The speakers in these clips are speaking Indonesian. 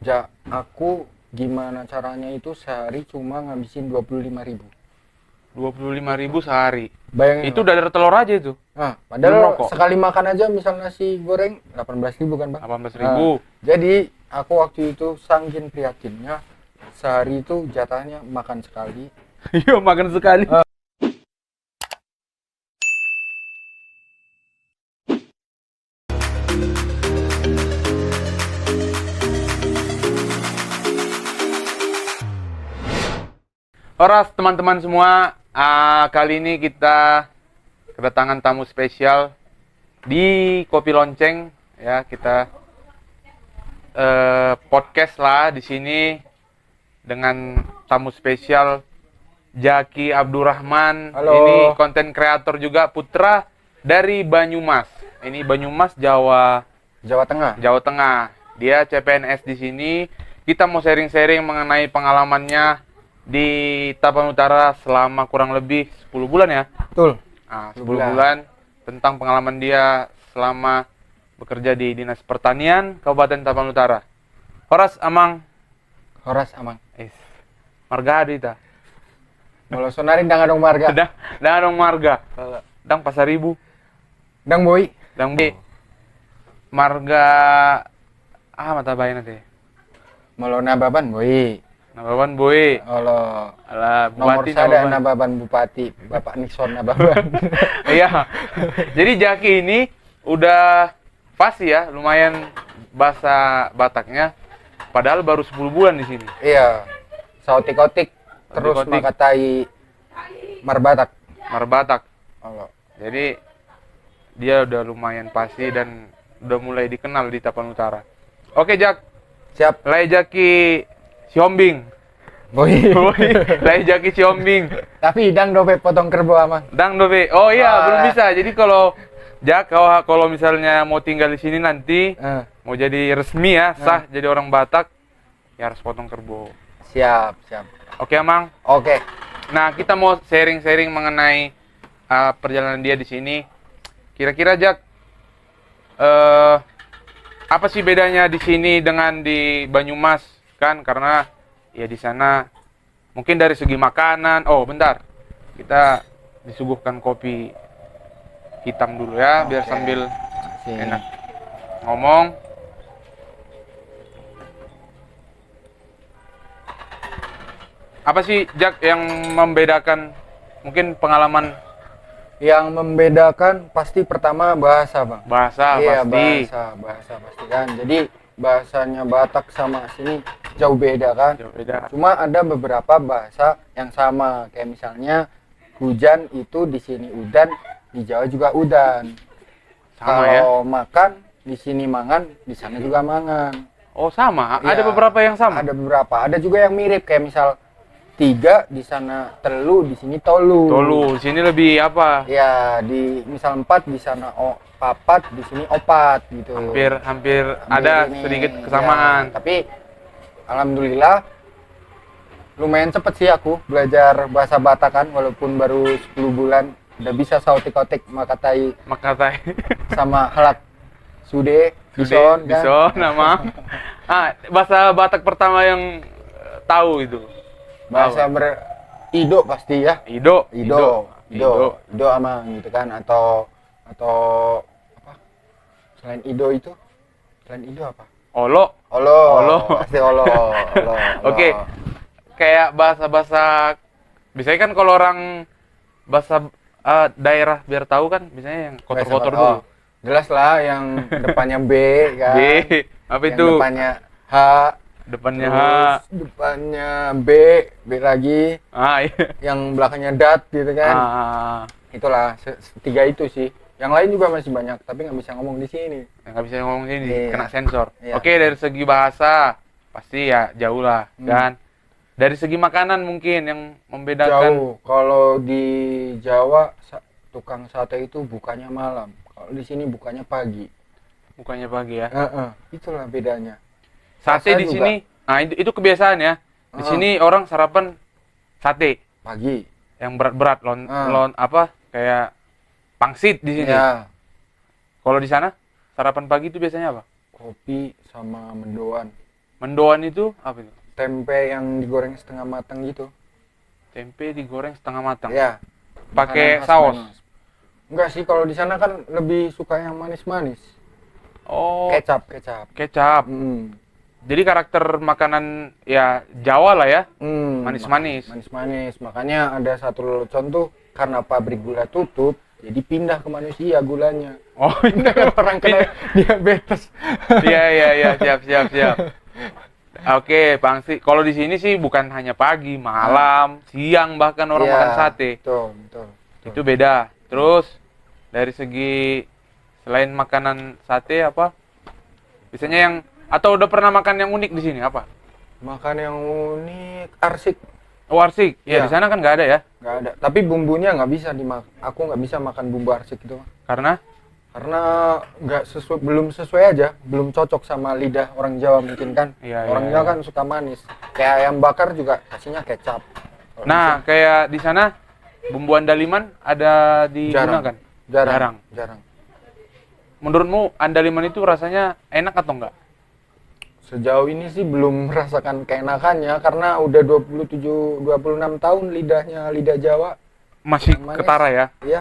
Aku gimana caranya itu sehari cuma ngabisin 25.000. 25.000 sehari. Bayangin Itu Bang. udah ada telur aja itu. Nah, Belum padahal rokok. sekali makan aja misal nasi goreng 18.000 kan Bang. 18.000. Jadi aku waktu itu saking prihatinnya sehari itu jatahnya makan sekali. Iya, makan sekali. Horas teman-teman semua, kali ini kita kedatangan tamu spesial di Kopi Lonceng ya. Kita podcast lah di sini dengan tamu spesial Jaki Abdurrahman. Halo. Ini konten kreator juga, putra dari Banyumas. Ini Banyumas, Jawa Tengah. Jawa Tengah. Dia CPNS di sini. Kita mau sharing-sharing mengenai pengalamannya di Tapanuli selama kurang lebih 10 bulan ya. Betul. 10 bulan tentang pengalaman dia selama bekerja di Dinas Pertanian Kabupaten Tapanuli. Horas Amang. Marga Adita. Molo sonarin dang adong marga. Dang marga. Dang Pasaribu. Dang boy. Dang B. Marga mata bayan nanti. Molo nababan boy. Nababan boy. Halo. Alah, Nomor Bupati sada Nababan. nababan Bupati Bapak Nixon Nababan. Iya. Jadi Jaki ini udah pasti ya, lumayan bahasa Bataknya. Padahal baru 10 bulan di sini. Iya. Sautik-otik terus Sautik-otik. makatai marbatak. Marbatak. Halo. Jadi dia udah lumayan pasti dan udah mulai dikenal di Tapanuli Utara. Oke, Jak. Siap. Lai Jaki Siombing. Boy. Lai Jaki Siombing. Tapi dang dope potong kerbo amang. Dang dobe. Oh iya, belum bisa. Jadi kalau Jak, kalau misalnya mau tinggal di sini nanti, mau jadi resmi ya, sah jadi orang Batak, ya harus potong kerbau. Siap. Oke, Amang. Oke. Nah, kita mau sharing-sharing mengenai perjalanan dia di sini. Kira-kira Jak, apa sih bedanya di sini dengan di Banyumas? Kan karena ya di sana mungkin dari segi makanan. Oh, bentar. Kita disuguhkan kopi hitam dulu ya, biar Oke. sambil Sini. enak ngomong. Apa sih Jak yang membedakan mungkin pengalaman Yang membedakan pasti pertama bahasa, Bang. bahasa Iya, pasti bahasa pasti kan. Jadi bahasanya Batak sama sini jauh beda kan. jauh beda. Cuma ada beberapa bahasa yang sama, kayak misalnya hujan itu di sini udan, di Jawa juga udan. Sama ya. Kalau makan di sini mangan, di sana juga mangan. Oh, sama. Iya, Ada beberapa yang sama. Ada beberapa. Ada juga yang mirip, kayak misal tiga di sana telu, di sini tolu. Tolu, di sini lebih apa? Ya, di misal 4 di sana papat, di sini opat gitu. Hampir ada ini, sedikit ya, kesamaan. tapi alhamdulillah lumayan cepet sih aku belajar bahasa Batak kan, walaupun baru 10 bulan udah bisa sautik-otik makatai Makatai. sama halak sude, bison kan. Bison nama. Bahasa Batak pertama yang tahu itu. Bahasa Ido pasti ya. Ido. Ido amang gitu kan, atau apa? Selain Ido apa? Olo. Pasti olo. Oke. Kayak bahasa biasanya kan kalau orang bahasa daerah biar tahu kan biasanya yang kotor-kotor Bahasa- dulu. Jelas lah yang depannya B kan. B. Apa Yang itu? depannya H. Depannya H. Terus depannya B lagi. Iya. Yang belakangnya dat gitu kan. Itulah tiga itu sih. Yang lain juga masih banyak, tapi nggak bisa ngomong di sini. Nggak bisa ngomong ini, Iya. kena sensor. Iya. Oke, dari segi bahasa pasti ya jauh lah kan. Dari segi makanan mungkin yang membedakan. Jauh. Kalau di Jawa tukang sate itu bukanya malam. Kalau di sini bukanya pagi. Bukannya pagi ya. Itulah bedanya. Sate Rasa di juga. sini, nah itu kebiasaan ya. Di sini orang sarapan sate Pagi. yang berat-berat, kayak pangsit di sini. Ya, Kalau di sana sarapan pagi itu biasanya apa? kopi sama mendoan. Mendoan itu apa itu? Tempe yang digoreng setengah matang gitu. Tempe digoreng setengah matang. Ya. Pakai Makanan khas saus. Banyumas. Enggak sih, kalau di sana kan lebih suka yang manis-manis. Oh, Kecap, kecap. kecap. Mm. Jadi karakter makanan ya Jawa lah ya. Manis-manis. Manis-manis. Makanya ada satu lelucon tuh, karena pabrik gula tutup, jadi pindah ke manusia gulanya. Oh, Orang kena diabetes. iya iya iya, siap. Oke, Bang Si. Kalau di sini sih bukan hanya pagi, malam, siang bahkan orang Iya, makan sate. betul. Itu beda. Terus dari segi selain makanan sate apa? Biasanya yang atau udah pernah makan yang unik di sini apa? Makan yang unik, arsik. Oh, arsik. Ya, Iya. di sana kan nggak ada ya. Nggak ada. Tapi bumbunya nggak bisa dimakan. Aku nggak bisa makan bumbu arsik itu. Karena Karena nggak sesuai, belum sesuai aja, belum cocok sama lidah orang Jawa mungkin kan. Iya, Orang iya, Jawa iya. kan suka manis. Kayak ayam bakar juga kasihnya kecap. Kalau nah, kayak di sana bumbu andaliman ada di sini digunakan. jarang. Menurutmu andaliman itu rasanya enak atau enggak? Sejauh ini sih belum merasakan keenakannya karena udah 26 tahun lidah Jawa Masih yang manis. ketara ya? Iya.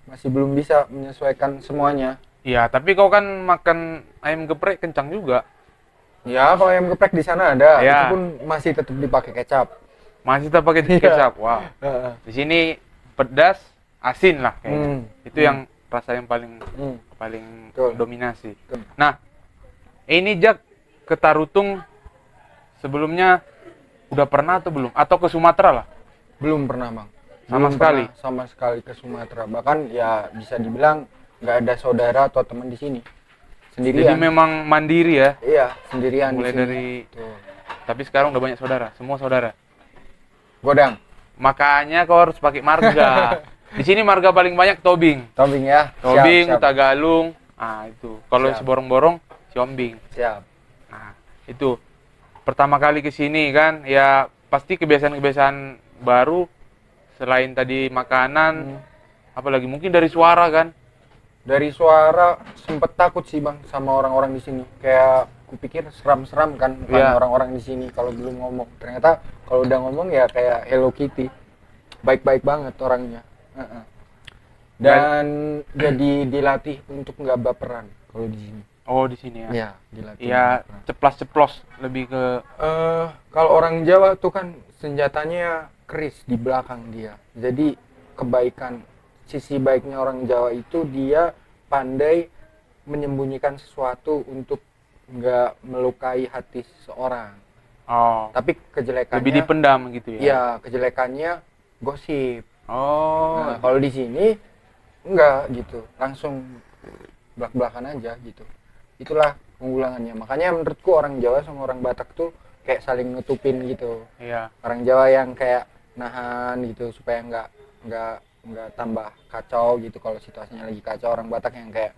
Masih belum bisa menyesuaikan semuanya. Iya, tapi kau kan makan ayam geprek kencang juga. Ya, kalau ayam geprek di sana ada, Iya. itu pun masih tetap dipakai kecap. Masih tetap pakai Iya. kecap. Wah. Di sini pedas, asin lah kayaknya. Itu yang rasa yang paling Betul. dominasi. Betul. Nah, ini Jak ke Tarutung sebelumnya udah pernah atau belum? Atau ke Sumatera lah? Belum pernah, Bang. Sama Belum sekali? pernah sama sekali ke Sumatera. Bahkan ya bisa dibilang nggak ada saudara atau teman di sini. Jadi Sendirian. memang mandiri ya. Iya, sendirian Mulai di sini. dari Tuh. tapi sekarang udah banyak saudara, semua saudara. Godang, Makanya kau harus pakai marga. Di sini marga paling banyak Tobing. Tobing ya. Tobing, Siap. Utagalung. Ah, itu. Kalau Siap. seborong-borong, Siombing. Siap. Nah, itu. Pertama kali ke sini kan, ya pasti kebiasaan-kebiasaan baru selain tadi makanan, apalagi mungkin dari suara kan. Dari suara sempet takut sih, Bang, sama orang-orang di sini. Kayak kupikir seram-seram kan Iya. orang-orang di sini kalau belum ngomong. Ternyata kalau udah ngomong ya kayak Hello Kitty. Baik-baik banget orangnya. Heeh. Dan jadi dilatih untuk nggak baperan kalau di sini. Oh, di sini ya. Iya, dilatih. Ya, nggak baperan. ceplas-ceplos lebih ke Kalau orang Jawa tuh kan senjatanya keris di belakang dia. Jadi kebaikan, sisi baiknya orang Jawa itu dia pandai menyembunyikan sesuatu untuk nggak melukai hati seseorang. oh, Tapi kejelekannya, lebih dipendam gitu ya. ya kejelekannya gosip. Oh, Nah, kalau di sini enggak gitu, langsung belak-belakan aja gitu. Itulah keunggulannya. Makanya menurutku orang Jawa sama orang Batak tuh kayak saling nutupin gitu. iya. Orang Jawa yang kayak nahan gitu supaya nggak tambah kacau gitu kalau situasinya lagi kacau. Orang Batak yang kayak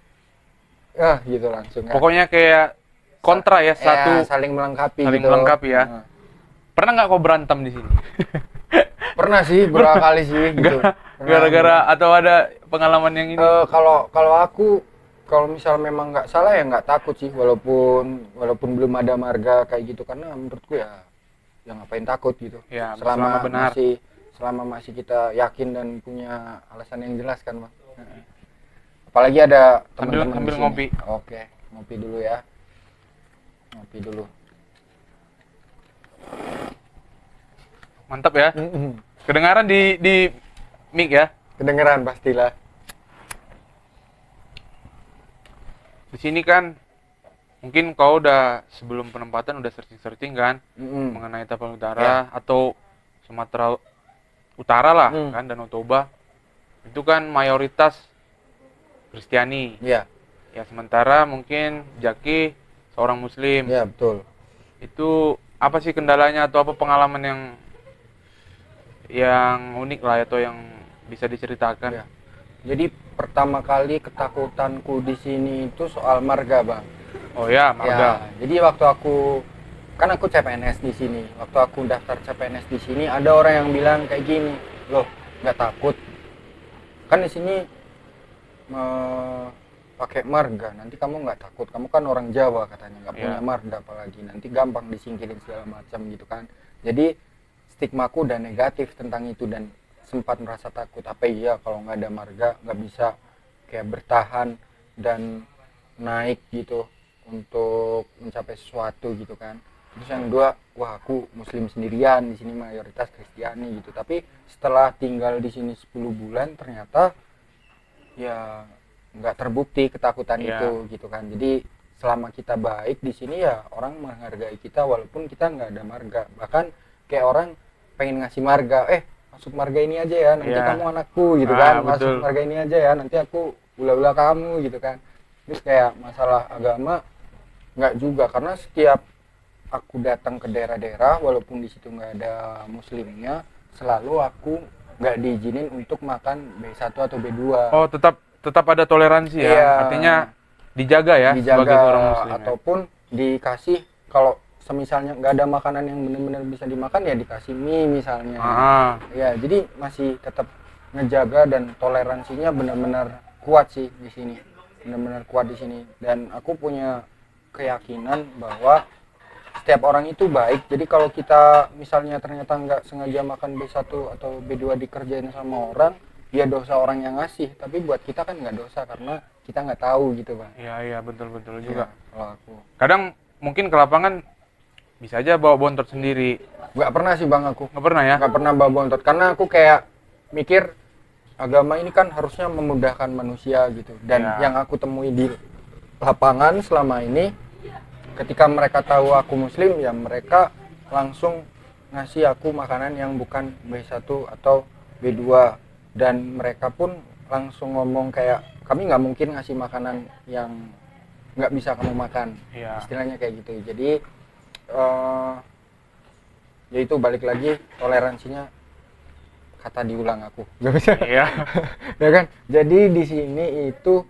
gitu langsung ya. Pokoknya kayak kontra ya, satu saling melengkapi saling gitu. melengkapi ya. Nah, Pernah nggak kau berantem di sini? pernah sih beberapa kali sih gitu. Pernah. Gara-gara atau ada pengalaman yang ini? Kalau aku kalau misal memang nggak salah ya nggak takut sih walaupun belum ada marga kayak gitu karena menurutku ya ngapain takut gitu. Ya, selama benar. Selama masih kita yakin dan punya alasan yang jelas kan, Bang. Apalagi ada teman-teman Sambil di sini. ngopi. Oke, ngopi dulu ya. Ngopi dulu. Mantap ya. Kedengaran di mic ya. Kedengeran pastilah. Di sini kan mungkin kau udah sebelum penempatan udah searching kan mengenai Tapal Utara atau Sumatera Utara lah kan, Danau Toba. Itu kan mayoritas Kristiani. Iya. Ya sementara mungkin Jaki seorang muslim. Iya, betul. Itu apa sih kendalanya atau apa pengalaman yang unik lah atau yang bisa diceritakan? Iya. Jadi pertama kali ketakutanku di sini itu soal marga, Bang. Oh ya, marga. Ya, jadi waktu aku CPNS di sini. Waktu aku daftar CPNS di sini ada orang yang bilang kayak gini, "Loh, nggak takut? Kan di sini pakai marga, nanti kamu nggak takut, kamu kan orang Jawa katanya, nggak punya Iya. marga apalagi, nanti gampang disingkirin segala macam gitu kan. Jadi stigmaku udah negatif tentang itu dan sempat merasa takut, apa iya kalau nggak ada marga nggak bisa kayak bertahan dan naik gitu untuk mencapai sesuatu gitu kan. Terus yang kedua, wah aku muslim sendirian, di sini mayoritas Kristiani gitu, tapi setelah tinggal di sini 10 bulan ternyata ya nggak terbukti ketakutan Iya. itu gitu kan. Jadi selama kita baik di sini ya orang menghargai kita walaupun kita nggak ada marga. Bahkan kayak orang pengen ngasih marga, masuk marga ini aja ya, nanti Iya. kamu anakku gitu kan, Betul. masuk marga ini aja ya, nanti aku ula-ula kamu gitu kan. Terus kayak masalah agama nggak juga, karena setiap aku datang ke daerah-daerah walaupun di situ nggak ada muslimnya, selalu aku nggak diizinin untuk makan B1 atau B2. Oh, tetap ada toleransi ya. Iya. Artinya dijaga ya Dijaga sebagai seorang muslim. Ya? ataupun dikasih, kalau semisalnya nggak ada makanan yang benar-benar bisa dimakan ya dikasih mie misalnya. Ah, Ya jadi masih tetap ngejaga dan toleransinya benar-benar kuat sih di sini, benar-benar kuat di sini. Dan aku punya keyakinan bahwa setiap orang itu baik. Jadi kalau kita misalnya ternyata nggak sengaja makan B1 atau B2 dikerjain sama orang, ya dosa orang yang ngasih, tapi buat kita kan nggak dosa karena kita nggak tahu gitu bang. iya betul juga. Ya, kalau aku Kadang mungkin ke lapangan bisa aja bawa bontot sendiri. nggak pernah sih bang, aku Nggak pernah ya? nggak pernah bawa bontot karena aku kayak mikir agama ini kan harusnya memudahkan manusia gitu. Dan Ya. yang aku temui di lapangan selama ini, ketika mereka tahu aku muslim ya mereka langsung ngasih aku makanan yang bukan B1 atau B2, dan mereka pun langsung ngomong kayak kami nggak mungkin ngasih makanan yang nggak bisa kamu makan, Iya. istilahnya kayak gitu. Jadi ya itu balik lagi toleransinya, kata diulang aku nggak bisa. Iya. Ya kan, jadi di sini itu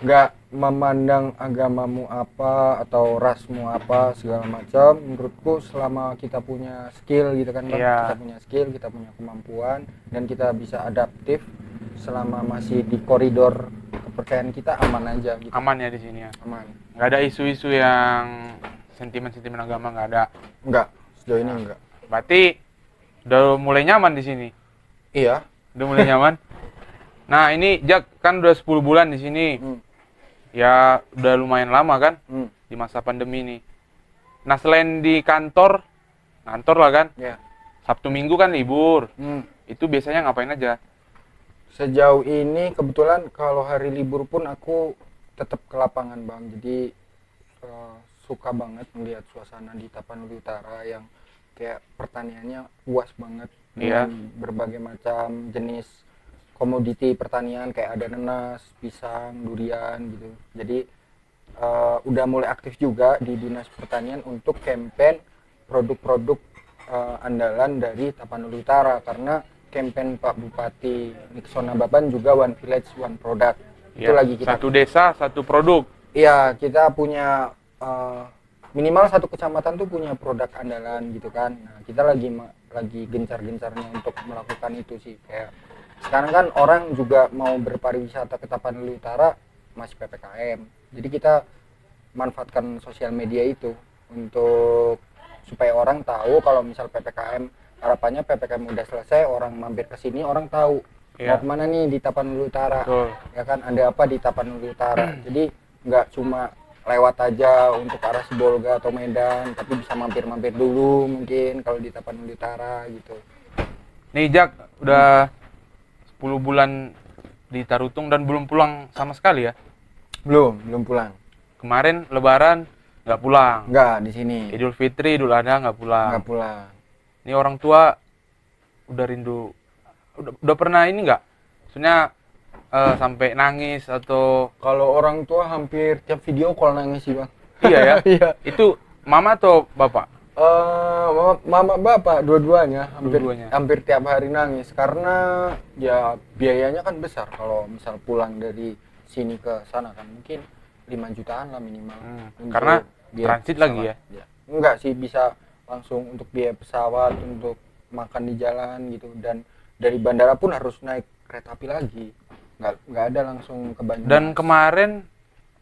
nggak memandang agamamu apa atau rasmu apa segala macam. Menurutku selama kita punya skill gitu kan bang, Iya. kita punya skill, kita punya kemampuan dan kita bisa adaptif selama masih di koridor kepercayaan kita, aman aja gitu. Aman ya di sini ya. Aman. Nggak ada isu-isu yang sentimen-sentimen agama, nggak ada. Enggak, sejauh ini enggak. Berarti udah mulai nyaman di sini. Iya. Udah mulai nyaman. Nah, ini Jak kan udah 10 bulan di sini. Hmm. Ya udah lumayan lama kan Hmm. di masa pandemi ini. Nah, selain di kantor lah kan. Ya. Sabtu Minggu kan libur. Hmm. Itu biasanya ngapain aja? Sejauh ini kebetulan kalau hari libur pun aku tetap ke lapangan bang. Jadi suka banget melihat suasana di Tapanuli Utara yang kayak pertaniannya puas banget Iya. dengan berbagai macam jenis komoditi pertanian, kayak ada nanas, pisang, durian gitu. Jadi udah mulai aktif juga di Dinas Pertanian untuk campaign produk-produk andalan dari Tapanuli Utara, karena campaign Pak Bupati Nixon Nababan juga One Village One Product. Itu Ya, lagi kita. satu desa, satu produk. Iya, kita punya minimal satu kecamatan tuh punya produk andalan gitu kan. Nah, kita lagi gencar-gencarnya untuk melakukan itu sih. Kayak sekarang kan orang juga mau berpariwisata ke Tapanuli Utara masih PPKM. Jadi kita manfaatkan sosial media itu untuk supaya orang tahu kalau misal PPKM, harapannya PPKM udah selesai, orang mampir ke sini, orang tahu Iya. mau kemana nih di Tapanuli Utara. Betul. Ya kan, ada apa di Tapanuli Utara. Jadi nggak cuma lewat aja untuk arah Sibolga atau Medan, tapi bisa mampir-mampir dulu mungkin kalau di Tapanuli Utara gitu. Nih Jak, udah 10 bulan di Tarutung dan belum pulang sama sekali ya. Belum pulang. Kemarin Lebaran nggak pulang. Nggak di sini. Idul Fitri, Idul Adha nggak pulang. Nggak pulang. Ini orang tua udah rindu. Udah pernah ini nggak? Maksudnya sampai nangis atau Kalau orang tua hampir tiap video call nangis sih bang. iya ya? Iya. Itu mama atau bapak? Mama bapak dua-duanya Dua-duanya. hampir tiap hari nangis karena ya biayanya kan besar kalau misal pulang dari sini ke sana kan mungkin 5 jutaan lah minimal. Untuk Karena biaya transit pesawat. lagi ya? Enggak sih, bisa langsung untuk biaya pesawat, untuk makan di jalan gitu, dan dari bandara pun harus naik kereta api lagi. Nggak ada langsung ke Banyumas. Dan kemarin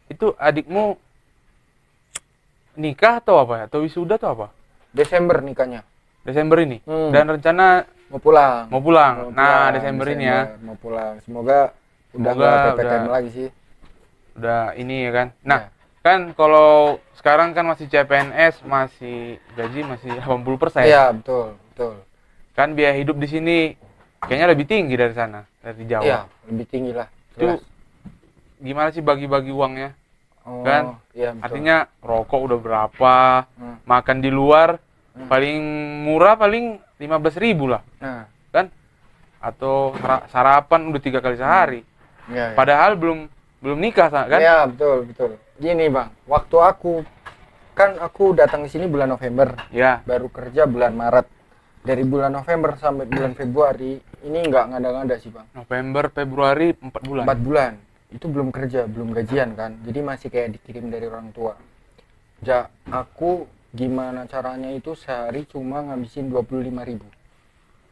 itu adikmu nikah atau apa ya? Atau wisuda atau apa? Desember nikahnya. Desember ini. Hmm. Dan rencana Mau pulang. mau pulang. Nah, Desember ini ya. Mau pulang. Semoga udah Semoga nggak PPKM udah- lagi sih. Udah ini ya kan. Nah, Ya. kan kalau sekarang kan masih CPNS, masih gaji masih 80%. Iya, betul, betul. Kan biaya hidup di sini kayaknya lebih tinggi dari sana, dari Jawa. Iya, lebih tinggi lah. Itu Jelas. gimana sih bagi-bagi uangnya? Oh, kan? iya, betul. Artinya rokok udah berapa, Hmm. makan di luar paling murah paling 15.000 lah, Nah, kan? Atau sarapan udah 3 kali sehari. iya, iya. Padahal belum nikah kan? Iya, betul, betul. Gini, Bang. Waktu aku datang ke sini bulan November, Ya. baru kerja bulan Maret. Dari bulan November sampai bulan Februari, ini nggak ngada-ngada sih, Bang. November, Februari 4 bulan. 4 bulan. Itu belum kerja, belum gajian kan. Jadi masih kayak dikirim dari orang tua. Aku gimana caranya itu sehari cuma ngabisin 25.000.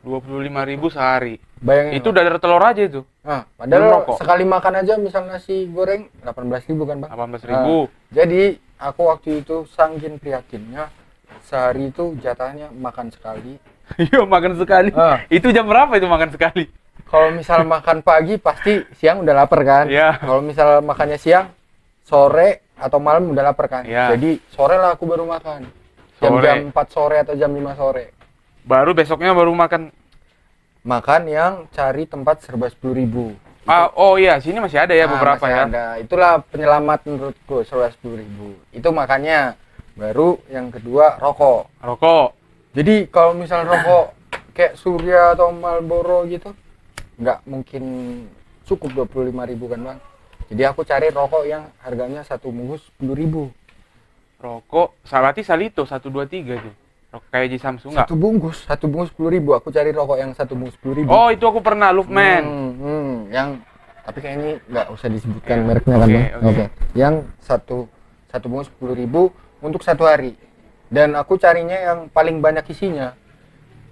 25.000 sehari. Bayangin. Itu Bang. dadar telur aja itu. Nah, belum padahal rokok. sekali makan aja misal nasi goreng 18.000 kan, Bang? 18.000. Jadi aku waktu itu saking prihatinnya sehari itu jatahnya makan sekali. Iya, makan sekali. Ah. Itu jam berapa itu makan sekali? Kalau misal makan pagi pasti siang udah lapar kan? Iya. Kalau misal makannya siang, sore atau malam udah lapar kan? Iya. Jadi sore lah aku baru makan. Sore. Jam 4 sore atau jam 5 sore. Baru besoknya baru makan. Makan yang cari tempat serba 10.000. Oh iya, sini masih ada ya beberapa masih ya. ada. Itulah penyelamat menurutku serba 10.000. Itu makannya. Baru yang kedua rokok. Rokok. Jadi kalau misal rokok kayak Surya atau Marlboro gitu, nggak mungkin cukup 25.000 kan, Bang. Jadi aku cari rokok yang harganya satu bungkus 10.000. Rokok, berarti Salito 123 tuh. Rokok kayak Ji Samsung enggak? Satu bungkus 10.000. Aku cari rokok yang satu bungkus 10.000. Oh, itu aku pernah Luftman. Yang tapi kayaknya nggak usah disebutkan Ya, mereknya kan, oke, Bang. oke. Oke. Yang satu bungkus 10.000 untuk satu hari. Dan aku carinya yang paling banyak isinya.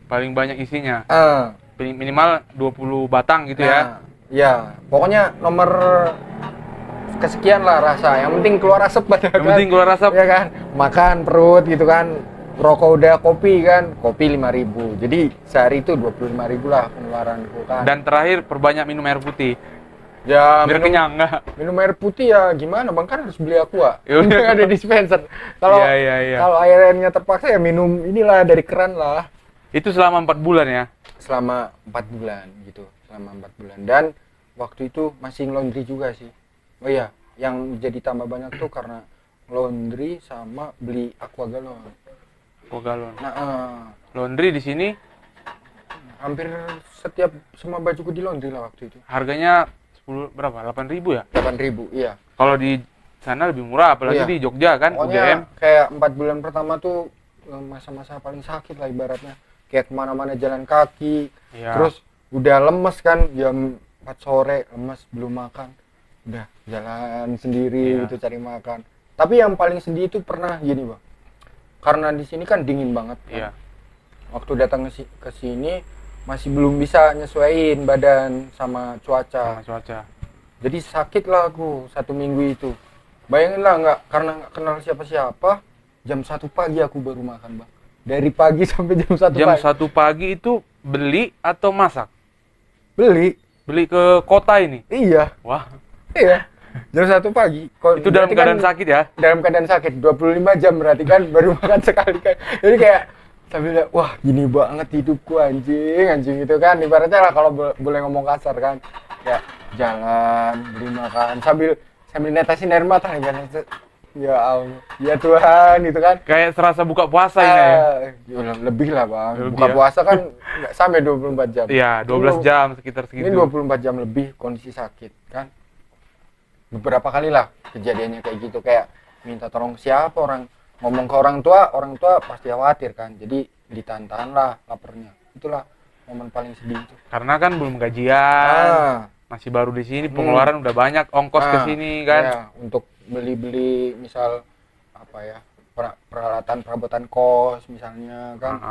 Paling banyak isinya. Ah, Minimal 20 batang gitu ya. Ya, pokoknya nomor kesekian lah rasa. Yang penting keluar asap pada Yang penting keluar asap. Ya kan? Makan perut gitu kan. Rokok udah, kopi kan. Kopi 5.000. Jadi sehari itu 25.000 lah pengeluaranku kan. Dan terakhir perbanyak minum air putih. ya Biar kenyang enggak? minum air putih ya gimana, Bang, kan harus beli aqua. Yaudah. Ada dispenser. Kalau Iya. kalau airnya terpaksa ya minum inilah dari keran lah. Itu selama 4 bulan ya. Selama 4 bulan gitu. Selama 4 bulan. Dan waktu itu masih laundry juga sih. Oh iya, yang jadi tambah banyak tuh karena laundry sama beli aqua galon. Kok galon. Nah, Laundry di sini hampir setiap semua bajuku di laundry lah waktu itu. harganya 10 berapa? 8.000 ya? 8.000, iya. Kalau di sana lebih murah, apalagi Iya. di Jogja kan, Pokoknya UGM. kayak 4 bulan pertama tuh masa-masa paling sakit lah ibaratnya. Kayak kemana-mana jalan kaki, Iya. terus udah lemes kan, jam 4 sore lemes belum makan, udah jalan sendiri Iya. gitu cari makan. Tapi yang paling sedih itu pernah gini, Bang, karena di sini kan dingin banget kan. Iya. Waktu datang ke sini masih belum bisa nyesuaiin badan sama cuaca. Sama cuaca. Jadi sakit lah aku 1 minggu itu. Bayangin lah, karena nggak kenal siapa-siapa, jam 1 pagi aku baru makan, Bang. Dari pagi sampai jam 1 Jam pagi. 1 pagi itu beli atau masak? Beli. Beli ke kota ini. Iya. Wah, Iya. Jam 1 pagi. itu dalam Berarti keadaan kan sakit ya? Dalam keadaan sakit. 25 jam berarti kan baru makan sekali kan. Jadi kayak sambil lihat, wah gini banget hidupku anjing gitu kan. Ibaratnya lah kalau boleh ngomong kasar kan. Ya jalan, beli makan sambil netesin air mata kan. Ya Allah, ya Tuhan gitu kan. Kayak serasa buka puasa ini ya? Ya, lebih lah, Bang. Lebih Buka ya? puasa kan nggak sampai 24 jam. Iya, 12 jam sekitar Ini segitu. 24 jam lebih kondisi sakit kan. Beberapa kali lah kejadiannya kayak gitu, kayak minta tolong siapa, ngomong ke orang tua pasti khawatir kan. Jadi ditahan lah laparnya. Itulah momen paling sedih itu. Karena kan belum gajian. Masih baru di sini, pengeluaran udah banyak, ongkos ke sini kan. Ya, untuk beli misal apa ya, peralatan perabotan kos misalnya kan.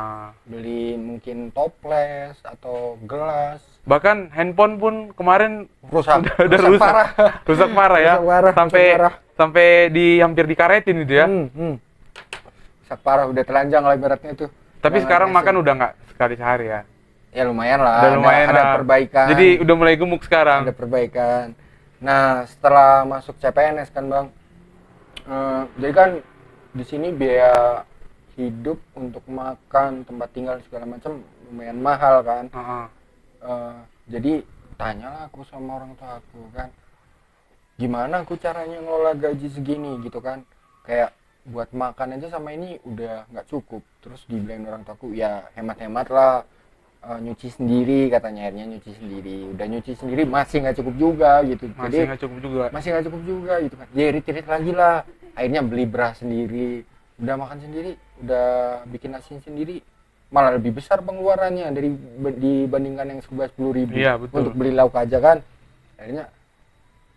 Beli mungkin toples atau gelas. Bahkan handphone pun kemarin Rusak udah rusak. parah. Rusak parah ya. Rusak parah, Sampai rusak parah. sampai hampir dikaretin itu ya. Sak parah, udah telanjang lah ibaratnya tuh. Tapi Jangan sekarang nasi. makan udah nggak sekali sehari ya. Ya lumayan lah, Udah lumayan ada lah. perbaikan. Jadi udah mulai gemuk sekarang. Ada perbaikan. Nah, setelah masuk CPNS kan Bang, jadi kan di sini biaya hidup untuk makan, tempat tinggal segala macam lumayan mahal kan. Heeh. Jadi tanyalah aku sama orang tua aku kan, gimana aku caranya ngelola gaji segini gitu kan, kayak buat makan aja sama ini udah nggak cukup. Terus dibilang orang tuaku, ya hemat-hemat lah, nyuci sendiri katanya, akhirnya nyuci sendiri. Udah nyuci sendiri masih nggak cukup juga gitu. Masih nggak cukup juga. Masih nggak cukup juga gitu kan, dia irit-irit lagi lah, akhirnya beli beras sendiri, udah makan sendiri, udah bikin nasi sendiri, malah lebih besar pengeluarannya dibandingkan yang 10.000 Iya, betul. untuk beli lauk aja kan. Akhirnya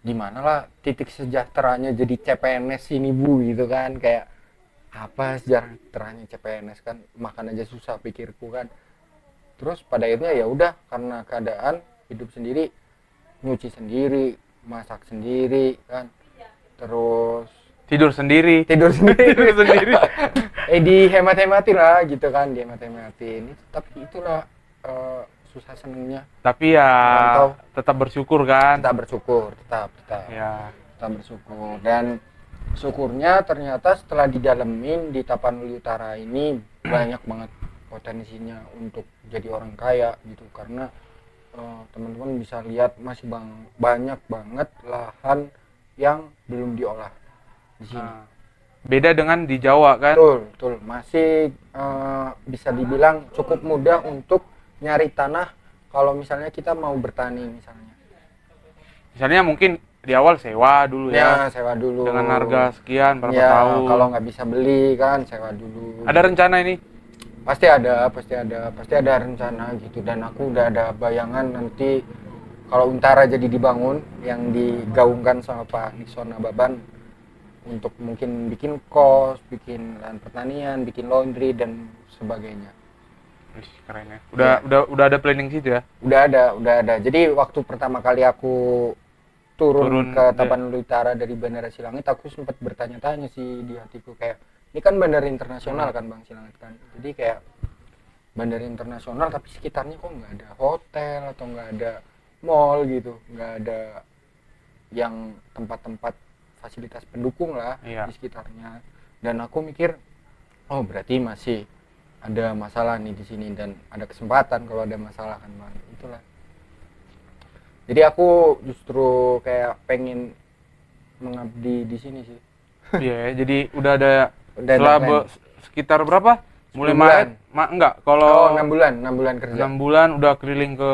gimana lah titik sejahteranya jadi CPNS ini Bu gitu kan, kayak apa sejahteranya CPNS kan, makan aja susah pikirku kan. Terus pada akhirnya ya udah, karena keadaan hidup sendiri, nyuci sendiri, masak sendiri kan, terus Tidur sendiri. tidur sendiri. Tidur sendiri. Dihemat-hematin lah gitu kan, dihemat-hematin. Tapi itulah susah senengnya. Tapi ya Merantau. tetap bersyukur kan. Tetap bersyukur, tetap Ya. kita bersyukur. Dan syukurnya ternyata setelah didalemin di Tapanuli Utara ini banyak banget potensinya untuk jadi orang kaya gitu, karena teman-teman bisa lihat masih banyak banget lahan yang belum diolah di sini. Nah, beda dengan di Jawa kan. Betul, masih bisa dibilang cukup mudah untuk nyari tanah kalau misalnya kita mau bertani misalnya. Misalnya mungkin di awal sewa dulu ya. Sewa dulu. Dengan harga sekian berapa Ya, tahun. kalau nggak bisa beli kan sewa dulu. Ada rencana ini? Pasti ada rencana gitu, dan aku udah ada bayangan nanti kalau Untara jadi dibangun yang digaungkan sama Pak Nixon Nababan untuk mungkin bikin kos, bikin lahan pertanian, bikin laundry dan sebagainya. Wih, keren ya. Udah ada planning situ ya? Udah ada. Jadi waktu pertama kali aku turun ke Tapanuli Utara dari Bandara Silangit, aku sempat bertanya-tanya sih di hatiku, kayak ini kan bandara internasional kan Bang Silangit kan. Jadi kayak bandara internasional tapi sekitarnya kok nggak ada hotel atau nggak ada mall gitu, nggak ada yang tempat-tempat fasilitas pendukung lah Iya. di sekitarnya. Dan aku mikir, oh berarti masih ada masalah nih di sini, dan ada kesempatan kalau ada masalah kan Bang. Itulah. Jadi aku justru kayak pengen mengabdi di sini sih. Iya, jadi udah ada Udah ada setelah plan. sekitar berapa? Mulai 10 bulan. Maret? Enggak, kalau 6 bulan kerja. 6 bulan udah keliling ke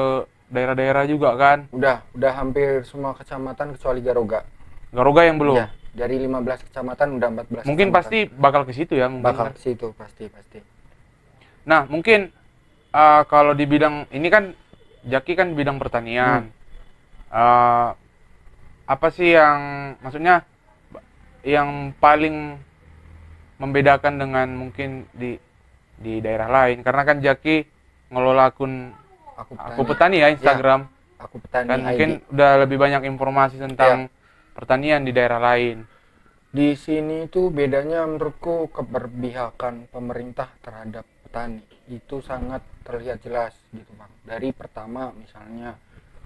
daerah-daerah juga kan. Udah hampir semua kecamatan kecuali Garoga. Garoga yang belum. Iya, dari 15 kecamatan udah 14. Mungkin kecamatan. pasti bakal ke situ ya mungkin. bakal Kan? ke situ pasti. Nah, mungkin kalau di bidang ini kan Jaki kan di bidang pertanian. Apa sih yang maksudnya yang paling membedakan dengan mungkin di daerah lain, karena kan Jaki ngelola akun aku petani ya Instagram. Aku petani Kan ID. mungkin udah lebih banyak informasi tentang pertanian di daerah lain. Di sini tuh bedanya menurutku keberpihakan pemerintah terhadap petani itu sangat terlihat jelas gitu Bang. Dari pertama misalnya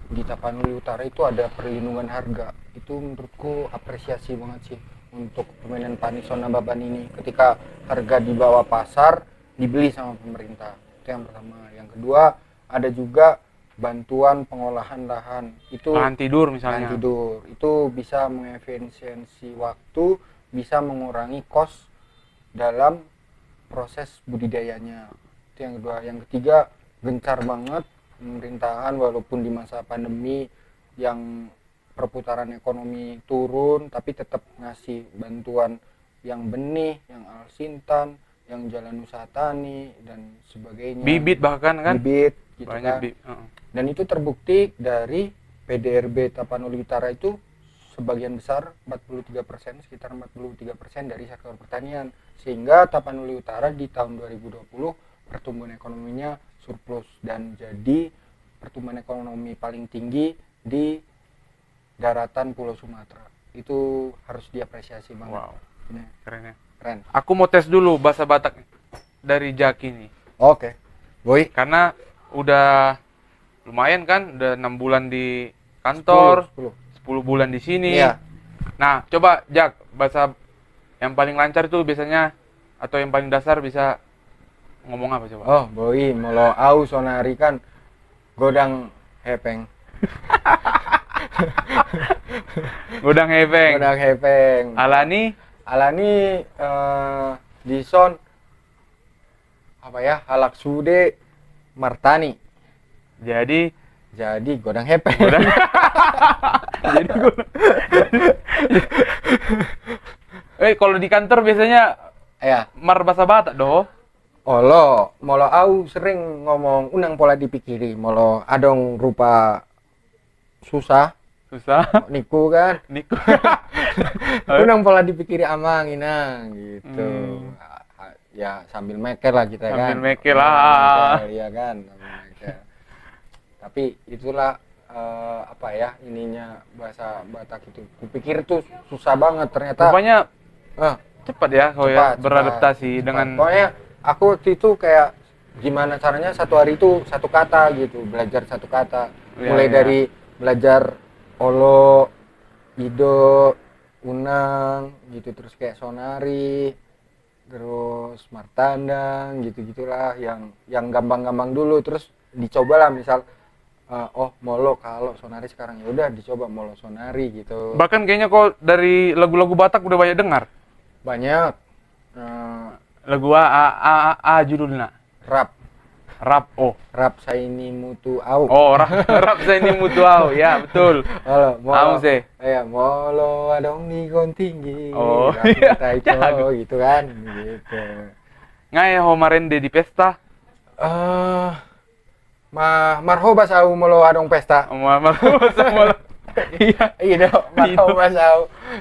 di Tapanuli Utara itu ada perlindungan harga. Itu menurutku apresiasi banget sih untuk permainan Pak Nixon Nababan ini. Ketika harga di bawah pasar dibeli sama pemerintah. Itu yang pertama. Yang kedua, ada juga bantuan pengolahan lahan. Itu Lahan tidur misalnya. lahan tidur. Itu bisa mengefisiensi waktu, bisa mengurangi kos dalam proses budidayanya. Itu yang kedua. Yang ketiga, gencar banget pemerintahan walaupun di masa pandemi yang perputaran ekonomi turun, tapi tetap ngasih bantuan yang benih, yang alsintan, yang jalan usaha tani dan sebagainya. Bibit bahkan kan. Bibit gitu Banyak kan. Dan itu terbukti dari PDRB Tapanuli Utara itu sebagian besar 43%, sekitar 43% dari sektor pertanian, sehingga Tapanuli Utara di tahun 2020 pertumbuhan ekonominya surplus dan jadi pertumbuhan ekonomi paling tinggi di daratan Pulau Sumatera. itu harus diapresiasi banget. Wow, Ini keren ya. keren. Aku mau tes dulu bahasa Batak dari Jaki nih. Oke. Boy. Karena udah lumayan kan, udah 6 bulan di kantor, 10. 10 bulan di sini. Iya. Nah, coba Jak, bahasa yang paling lancar tuh biasanya atau yang paling dasar bisa ngomong apa coba? Oh, boy, molo au sonari kan godang hepeng. Godang hepeng. Godang hepeng. Alani, Alani di son apa ya? Halak sude martani. jadi Godang hepeng. godang. Jadi godang. Kalau di kantor biasanya Ya, mar bahasa Batak doh. olo, molo au sering ngomong unang pola dipikiri, molo adong rupa susah, Susah. niku kan. Niku. Unang pola dipikiri amang inang gitu. Hmm. Ya sambil meker lah kita kan. Sambil meker lah. Iya kan, sambil meker. Tapi itulah apa ya ininya bahasa Batak itu. Kupikir tuh susah banget ternyata. Rupanya Ah, cepat ya kau ya cepat, beradaptasi cepat. dengan Pokoknya aku waktu itu kayak gimana caranya satu hari itu satu kata gitu, belajar satu kata. Iya, Mulai iya. dari belajar olo, ido, unang gitu, terus kayak sonari, terus martandang gitu-gitulah yang gampang-gampang dulu, terus dicobalah misal oh molo kalau sonari sekarang ya udah dicoba molo sonari gitu. bahkan kayaknya kau dari lagu-lagu Batak udah banyak dengar. Banyak eh, Lagu A judulnya. rap Rap saini mutu au. rap saya ini mutuau. Ya, betul. Halo, Au sih. Iya, molo adong ni gon tinggi. Oh, Rap iya. kita itu gitu kan, gitu. Ngai ho marende di pesta. Marhoba sau molo adong pesta. Sama. Iya. Iya, marhoba sau.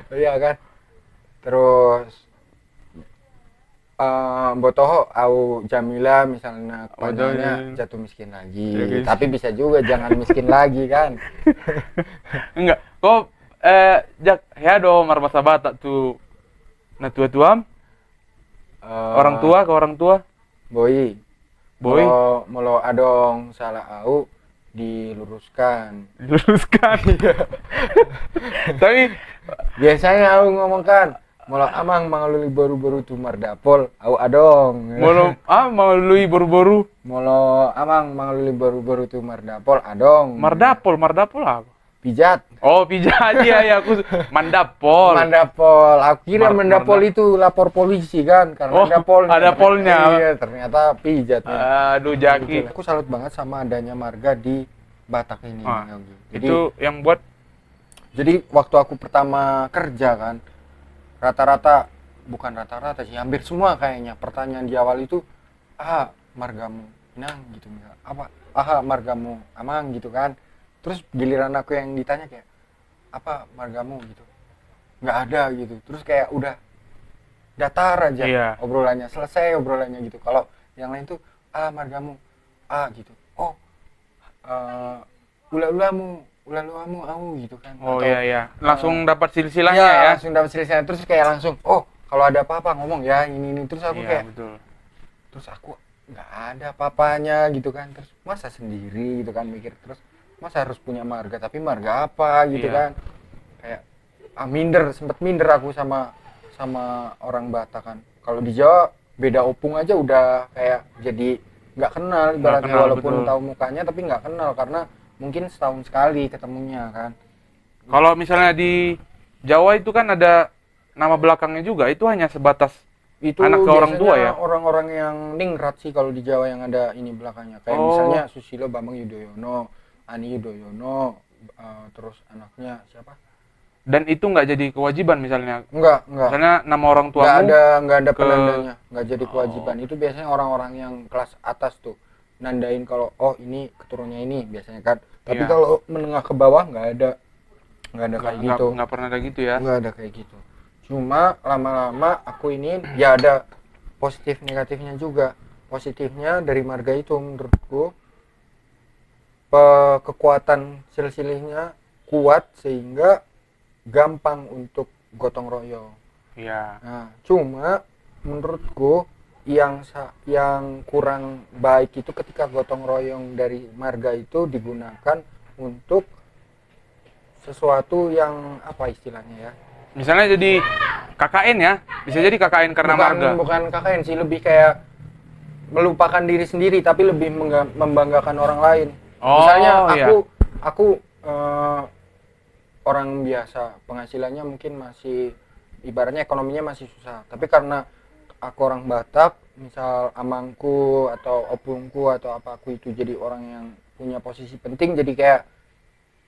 Iya kan. Terus Botoho au Jamila misalnya kepanjangannya jatuh miskin lagi. Ya, guys. Tapi bisa juga jangan miskin lagi kan. Enggak. Kau Jak ya do mar bahasa Batak tuh na tua-tuam orang tua ke orang tua. Boy. Boy. Molo adong salah au diluruskan. Diluruskan. Tapi Biasanya au ngomong kan, molo amang mangaluli baru-baru tu mardapol, au adong. mau lui boru-boru. Molo amang mangaluli baru-baru tu mardapol, adong. Mardapol apa? Pijat. Oh, pijat ya aku mandapol. Mandapol. Aku kira mendapol Marda- itu lapor polisi kan, karena Oh, ada polnya. ada polnya. Iya, ternyata pijat. Aduh, Jaki. Aku salut banget sama adanya marga di Batak ini. Yogi. Jadi, Itu yang buat jadi waktu aku pertama kerja kan, bukan rata-rata sih, hampir semua kayaknya pertanyaan di awal itu, margamu Inang gitu misal. Margamu Amang gitu kan. Terus giliran aku yang ditanya kayak, apa margamu gitu. Nggak ada gitu. Terus kayak udah datar aja Iya. obrolannya, selesai obrolannya gitu. Kalau yang lain tuh, margamu, gitu. Oh, ulaluamu au gitu kan. Oh Atau, iya. Langsung dapat silsilahnya iya, ya. langsung dapat silsilahnya. Terus kayak langsung, oh kalau ada apa-apa ngomong ya ini. Terus aku Iya, kayak, betul. terus aku nggak ada apa-apanya gitu kan. Terus masa sendiri gitu kan mikir. Terus masa harus punya marga, tapi marga apa gitu Iya. kan. Kayak sempet minder aku sama orang Batak kan. Kalau di Jawa beda opung aja udah kayak jadi nggak kenal ibaratnya, kenal, walaupun betul. tahu mukanya tapi nggak kenal karena mungkin setahun sekali ketemunya kan. Kalau misalnya di Jawa itu kan ada nama belakangnya juga, itu hanya sebatas Itu anak ke orang tua biasanya ya? orang-orang yang ningrat sih kalau di Jawa yang ada ini belakangnya. Kayak Oh. misalnya Susilo Bambang Yudhoyono, Ani Yudhoyono, terus anaknya siapa? Dan itu nggak jadi kewajiban misalnya. Enggak. Misalnya nama orang tuamu. Nggak ada ke- penandanya, nggak jadi Oh. kewajiban. Itu biasanya orang-orang yang kelas atas tuh nandain kalau ini keturunannya ini biasanya kan. Tapi Iya. kalau menengah ke bawah nggak ada kayak gitu. Nggak pernah ada gitu ya. Nggak ada kayak gitu. Cuma lama-lama aku ini ya ada positif negatifnya juga. Positifnya dari marga itu menurutku kekuatan silsilihnya kuat sehingga gampang untuk gotong royong. Iya. Nah, cuma menurutku yang kurang baik itu ketika gotong royong dari marga itu digunakan untuk sesuatu yang apa istilahnya ya? Misalnya jadi KKN ya, bisa jadi KKN karena marga. Bukan KKN sih, lebih kayak melupakan diri sendiri tapi lebih membanggakan orang lain. Oh, Misalnya iya. aku orang biasa, penghasilannya mungkin masih ibaratnya ekonominya masih susah. Tapi karena aku orang Batak, misal amangku atau opungku atau apa aku itu jadi orang yang punya posisi penting, jadi kayak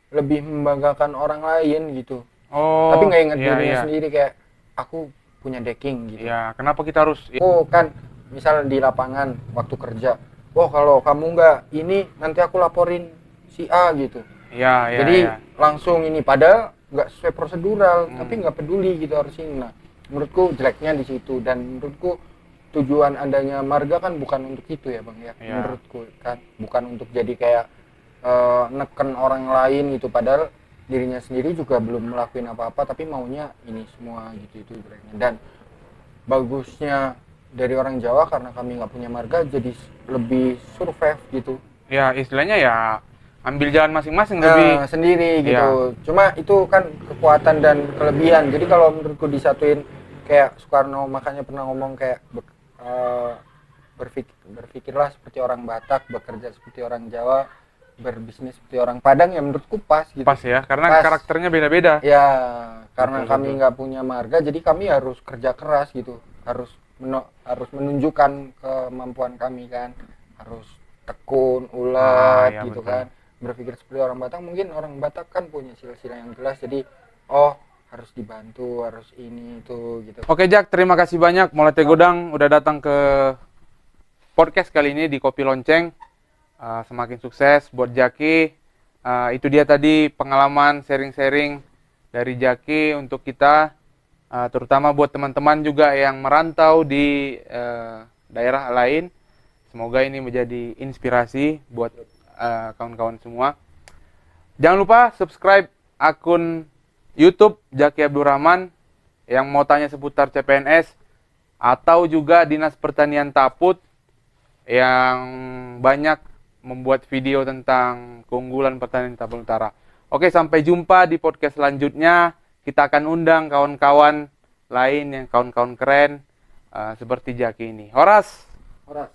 lebih membanggakan orang lain gitu. Oh, Tapi nggak ingat iya, dirinya iya. sendiri kayak aku punya decking gitu. Iya, kenapa kita harus Oh kan, misal di lapangan waktu kerja, wah kalau kamu nggak ini nanti aku laporin si A gitu. Iya, iya, Jadi iya. langsung ini padahal nggak sesuai prosedural, Hmm. tapi nggak peduli gitu harus ini. Nah, menurutku jeleknya di situ dan menurutku tujuan adanya marga kan bukan untuk itu ya bang ya. Iya. Menurutku kan bukan untuk jadi kayak neken orang lain gitu padahal dirinya sendiri juga belum melakukan apa-apa tapi maunya ini semua gitu itu jeleknya. Dan bagusnya dari orang Jawa karena kami nggak punya marga jadi lebih survive gitu. Ya, istilahnya ya ambil jalan masing-masing lebih. Sendiri gitu. Iya. Cuma itu kan kekuatan dan kelebihan. Jadi kalau menurutku disatuin kayak Soekarno makanya pernah ngomong kayak berpikirlah seperti orang Batak, bekerja seperti orang Jawa, berbisnis seperti orang Padang ya menurutku pas gitu. Pas ya, karena Pas. karakternya beda-beda. Ya, karena Betul, kami betul. nggak punya marga, jadi kami harus kerja keras gitu. Harus menunjukkan kemampuan kami kan. Harus tekun, ulet iya, gitu betul. kan. Berpikir seperti orang Batak, mungkin orang Batak kan punya sila-sila yang jelas. Jadi, oh harus dibantu, harus ini itu gitu. Oke, Jack, terima kasih banyak Mulai Godang udah datang ke podcast kali ini di Kopi Lonceng. Semakin sukses buat Jaki. Itu dia tadi pengalaman sharing-sharing dari Jaki untuk kita, terutama buat teman-teman juga yang merantau di daerah lain. Semoga ini menjadi inspirasi buat kawan-kawan semua. Jangan lupa subscribe akun YouTube Jaki Abdurrahman. Yang mau tanya seputar CPNS atau juga Dinas Pertanian Taput yang banyak membuat video tentang keunggulan pertanian Taput Utara. Oke, sampai jumpa di podcast selanjutnya. Kita akan undang kawan-kawan lain yang kawan-kawan keren seperti Jaki ini. Horas! Horas.